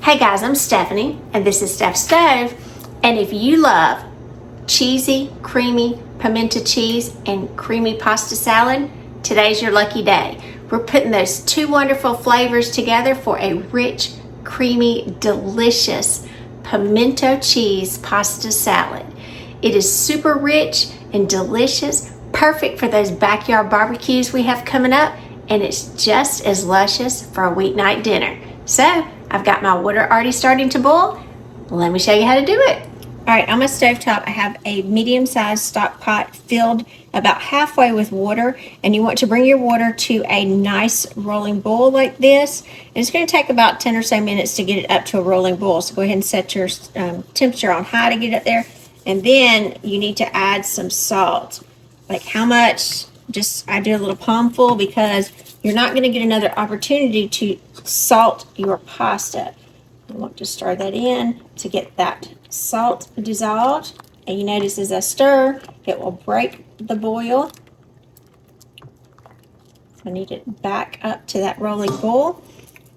Hey guys, I'm Stephanie, and this is Steph's Stove. And if you love cheesy, creamy pimento cheese and creamy pasta salad, today's your lucky day. We're putting those two wonderful flavors together for a rich, creamy, delicious pimento cheese pasta salad. It is super rich and delicious, perfect for those backyard barbecues we have coming up, and it's just as luscious for a weeknight dinner. So, I've got my water already starting to boil. Let me show you how to do it. All right, on my stovetop, I have a medium-sized stock pot filled about halfway with water, and you want to bring your water to a nice rolling boil like this. And it's going to take about 10 or so minutes to get it up to a rolling boil, so go ahead and set your temperature on high to get it there. And then you need to add some salt. Like how much? Just I do a little palmful because you're not going to get another opportunity to salt your pasta. You want to stir that in to get that salt dissolved. And you notice as I stir, it will break the boil. So I need it back up to that rolling boil.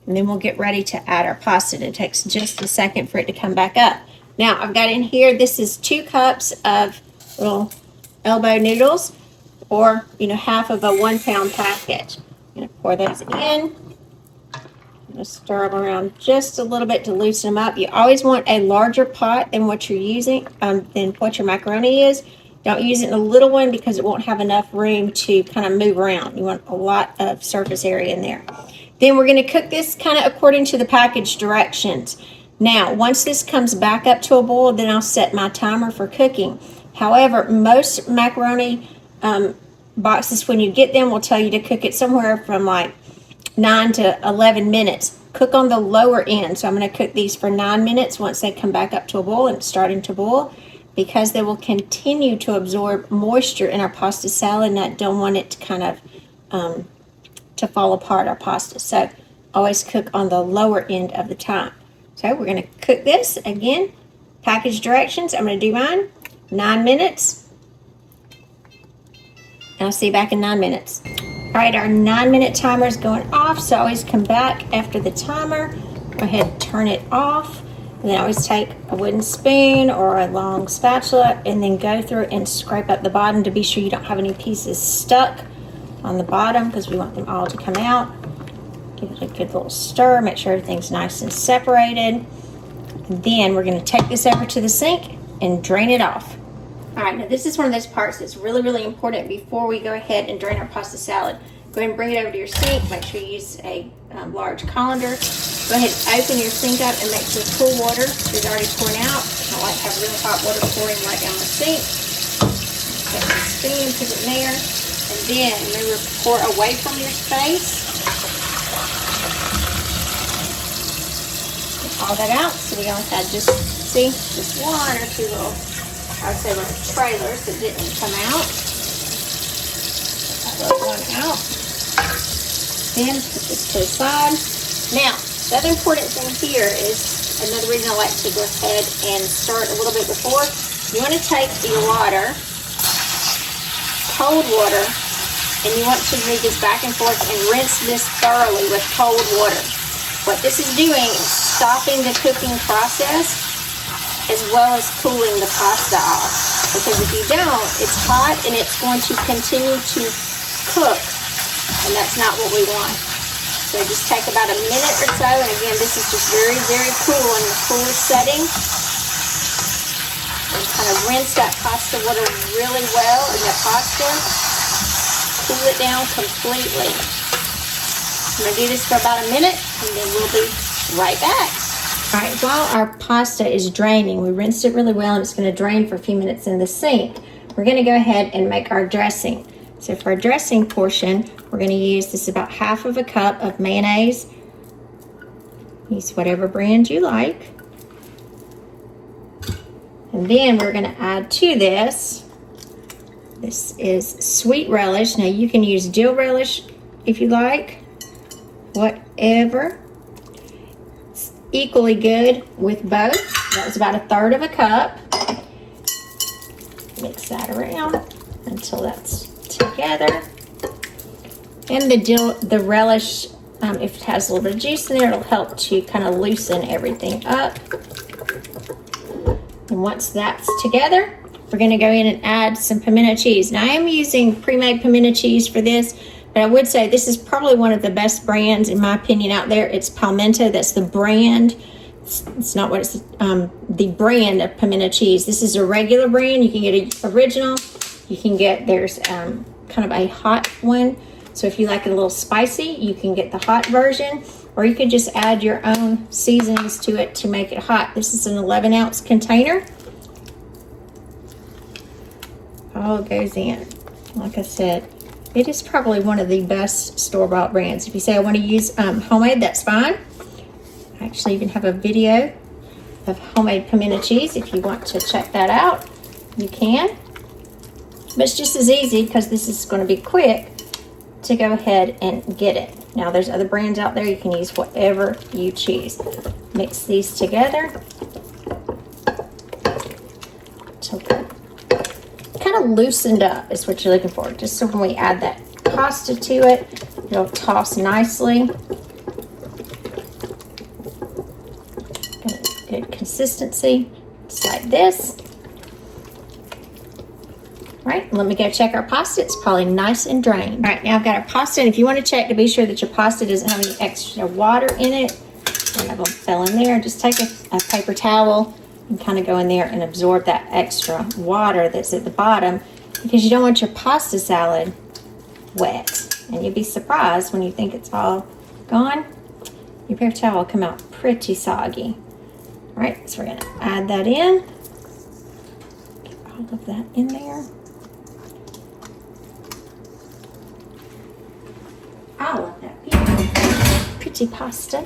And then we'll get ready to add our pasta. And it takes just a second for it to come back up. Now I've got in here, this is 2 cups of little elbow noodles, or half of a 1 pound packet. I'm going to pour those in. I'm going to stir them around just a little bit to loosen them up. You always want a larger pot than what you're using, than what your macaroni is. Don't use it in a little one because it won't have enough room to kind of move around. You want a lot of surface area in there. Then we're going to cook this kind of according to the package directions. Now, once this comes back up to a boil, then I'll set my timer for cooking. However, most macaroni boxes, when you get them, will tell you to cook it somewhere from like 9 to 11 minutes. Cook on the lower end. So I'm going to cook these for 9 minutes once they come back up to a boil and it's starting to boil, because they will continue to absorb moisture in our pasta salad, and I don't want it to kind of to fall apart, our pasta. So always cook on the lower end of the time. So we're going to cook this again. Package directions. I'm going to do mine. 9 minutes. And I'll see you back in 9 minutes. All right, our 9-minute timer is going off, so I always come back after the timer. Go ahead and turn it off. And then I always take a wooden spoon or a long spatula and then go through and scrape up the bottom to be sure you don't have any pieces stuck on the bottom, because we want them all to come out. Give it a good little stir, make sure everything's nice and separated. And then we're going to take this over to the sink and drain it off. All right, now this is one of those parts that's really, really important before we go ahead and drain our pasta salad. Go ahead and bring it over to your sink. Make sure you use a large colander. Go ahead and open your sink up and make sure cool water is already pouring out. I like to have really hot water pouring right down the sink. Take the spoon, put it in there, and then remember, pour away from your space. All that out, so we only had just 1 or 2 little, I would say, little trailers that didn't come out. That little one out. Then put this to the side. Now, the other important thing here is another reason I like to go ahead and stir it a little bit before. You want to take your water, cold water, and you want to move this back and forth and rinse this thoroughly with cold water. What this is doing is stopping the cooking process as well as cooling the pasta off. Because if you don't, it's hot and it's going to continue to cook, and that's not what we want. So just take about a minute or so, and again, this is just very, very cool in the cooler setting. And kind of rinse that pasta water really well in the pasta. Cool it down completely. I'm going to do this for about a minute, and then we'll be right back. All right, while our pasta is draining, we rinsed it really well, and it's going to drain for a few minutes in the sink. We're going to go ahead and make our dressing. So for our dressing portion, we're going to use this about half of a cup of mayonnaise. Use whatever brand you like. And then we're going to add to this, this is sweet relish. Now you can use dill relish if you like. Whatever. It's equally good with both. That was about 1/3 of a cup. Mix that around until that's together. And the relish If it has a little bit of juice in there, it'll help to kind of loosen everything up. And once that's together, we're going to go in and add some pimento cheese. Now I am using pre-made pimento cheese for this, but I would say this is probably one of the best brands in my opinion out there. It's Palmetto. That's the brand. It's not what it's the brand of pimento cheese. This is a regular brand. You can get an original. You can get, there's kind of a hot one. So if you like it a little spicy, you can get the hot version, or you could just add your own seasonings to it to make it hot. This is an 11-ounce container. All goes in. Like I said, it is probably one of the best store-bought brands. If you say I want to use homemade, that's fine. I actually even have a video of homemade pimento cheese. If you want to check that out, you can. But it's just as easy, because this is going to be quick, to go ahead and get it. Now there's other brands out there. You can use whatever you choose. Mix these together. So kind of loosened up is what you're looking for. Just so when we add that pasta to it, it'll toss nicely. Good consistency, just like this. Right, let me go check our pasta. It's probably nice and drained. All right, now I've got our pasta, and if you want to check to be sure that your pasta doesn't have any extra water in it, one of them fell in there, just take a paper towel and kind of go in there and absorb that extra water that's at the bottom, because you don't want your pasta salad wet. And you'll be surprised when you think it's all gone. Your paper towel will come out pretty soggy. All right, so we're going to add that in. Get all of that in there. I love that pretty pasta.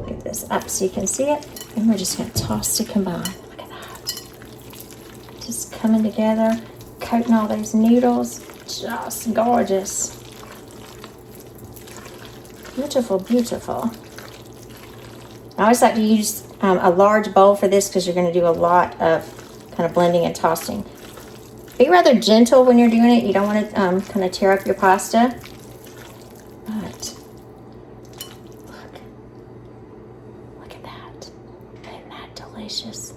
Get this up so you can see it. And we're just going to toss to combine. Look at that. Just coming together, coating all those noodles. Just gorgeous. Beautiful, beautiful. I always like to use a large bowl for this, because you're going to do a lot of kind of blending and tossing. Be rather gentle when you're doing it. You don't want to kind of tear up your pasta. But look at that. Isn't that delicious?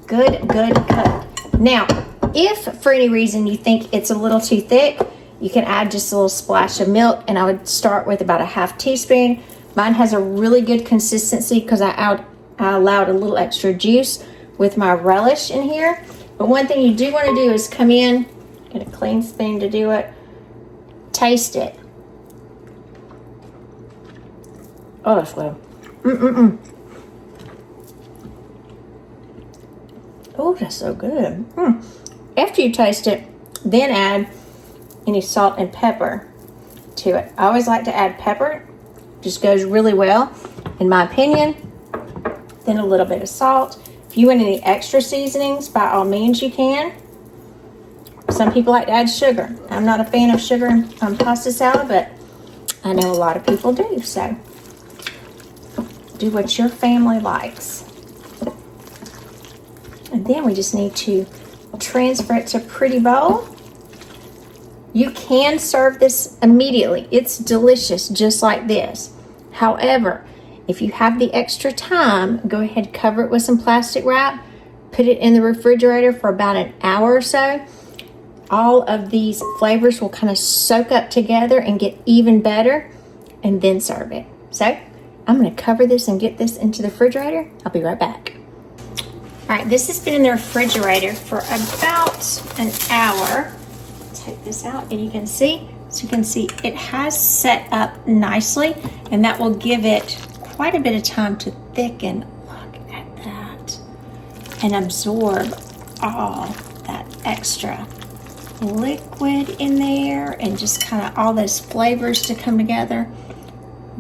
Good, good cook. Now, if for any reason you think it's a little too thick, you can add just a little splash of milk, and I would start with about a half teaspoon. Mine has a really good consistency because I allowed a little extra juice with my relish in here. But one thing you do want to do is come in, get a clean spoon to do it, taste it. Oh, that's good. Oh, that's so good. After you taste it, then add any salt and pepper to it. I always like to add pepper. Just goes really well, in my opinion. Then a little bit of salt. If you want any extra seasonings, by all means you can. Some people like to add sugar. I'm not a fan of sugar in pasta salad, but I know a lot of people do. So do what your family likes. And then we just need to transfer it to a pretty bowl. You can serve this immediately. It's delicious just like this. However, if you have the extra time, go ahead, cover it with some plastic wrap, put it in the refrigerator for about an hour or so. All of these flavors will kind of soak up together and get even better, and then serve it. So I'm going to cover this and get this into the refrigerator. I'll be right back. All right, this has been in the refrigerator for about an hour. Take this out and you can see, it has set up nicely, and that will give it quite a bit of time to thicken. Look at that. And absorb all that extra liquid in there, and just kind of all those flavors to come together.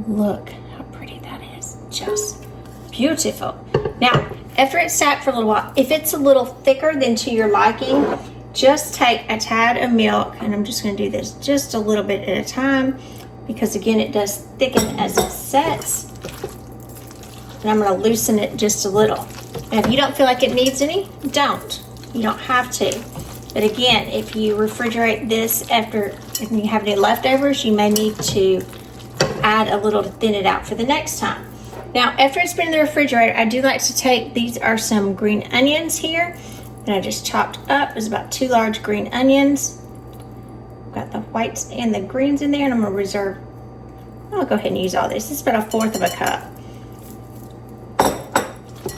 Look how pretty that is. Just beautiful. Now, after it's sat for a little while, if it's a little thicker than to your liking, just take a tad of milk, and I'm just going to do this just a little bit at a time, because again, it does thicken as it sets. And I'm going to loosen it just a little. And if you don't feel like it needs any, don't. You don't have to. But again, if you refrigerate this after If you have any leftovers, you may need to add a little to thin it out for the next time. Now, after it's been in the refrigerator, I do like to take, these are some green onions here, and I just chopped up. It's about 2 large green onions. Got the whites and the greens in there, and I'm gonna reserve, I'll go ahead and use all this. It's about 1/4 of a cup.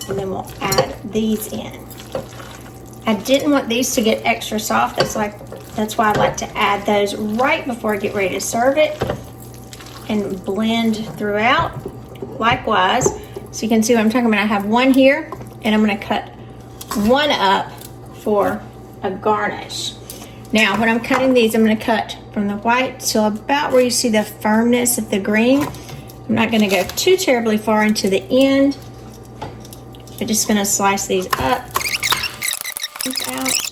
And then we'll add these in. I didn't want these to get extra soft. That's why I like to add those right before I get ready to serve it and blend throughout. Likewise, so you can see what I'm talking about. I have one here, and I'm gonna cut one up for a garnish. Now, when I'm cutting these, I'm gonna cut from the white to about where you see the firmness of the green. I'm not gonna go too terribly far into the end. I'm just gonna slice these up, out.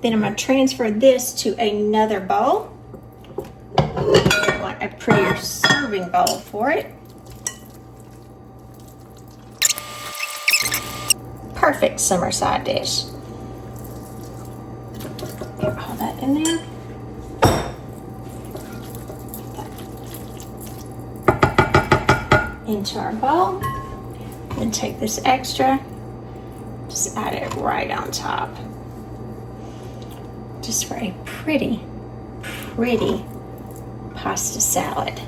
Then I'm gonna transfer this to another bowl. I want a prettier serving bowl for it. Perfect summer side dish. Get all that in there. Into our bowl. And take this extra, just add it right on top. Just for a pretty pasta salad.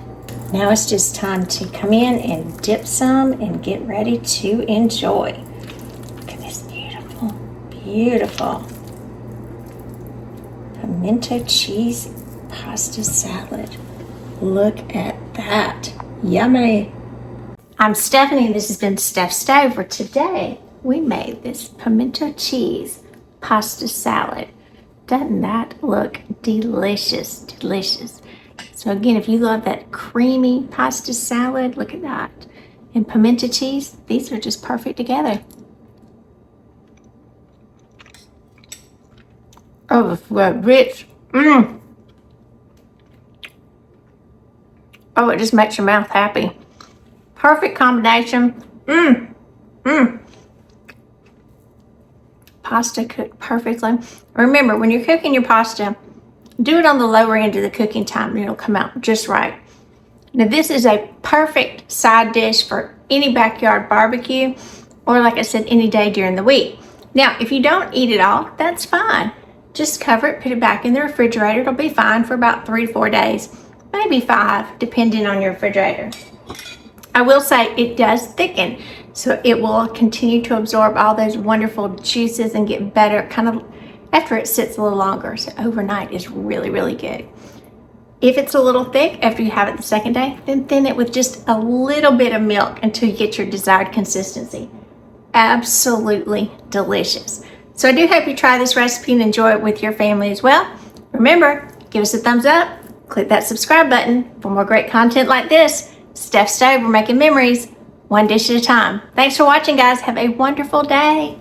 Now it's just time to come in and dip some and get ready to enjoy. Look at this beautiful pimento cheese pasta salad. Look at that. Yummy. I'm Stephanie, and this has been Steph's Stove, where today we made this pimento cheese pasta salad. Doesn't that look delicious? Delicious. So again, if you love that creamy pasta salad, look at that. And pimento cheese, these are just perfect together. Oh, it's rich. Oh, it just makes your mouth happy. Perfect combination. Pasta cooked perfectly. Remember, when you're cooking your pasta, do it on the lower end of the cooking time and it'll come out just right. Now, this is a perfect side dish for any backyard barbecue, or like I said, any day during the week. Now, if you don't eat it all, that's fine. Just cover it, put it back in the refrigerator. It'll be fine for about 3 to 4 days, maybe 5, depending on your refrigerator. I will say it does thicken, so it will continue to absorb all those wonderful juices and get better kind of after it sits a little longer. So overnight is really good. If it's a little thick after you have it the second day, then thin it with just a little bit of milk until you get your desired consistency. Absolutely delicious. So I do hope you try this recipe and enjoy it with your family as well. Remember, give us a thumbs up, click that subscribe button for more great content like this. Steph's Stove, we're making memories, one dish at a time. Thanks for watching, guys. Have a wonderful day.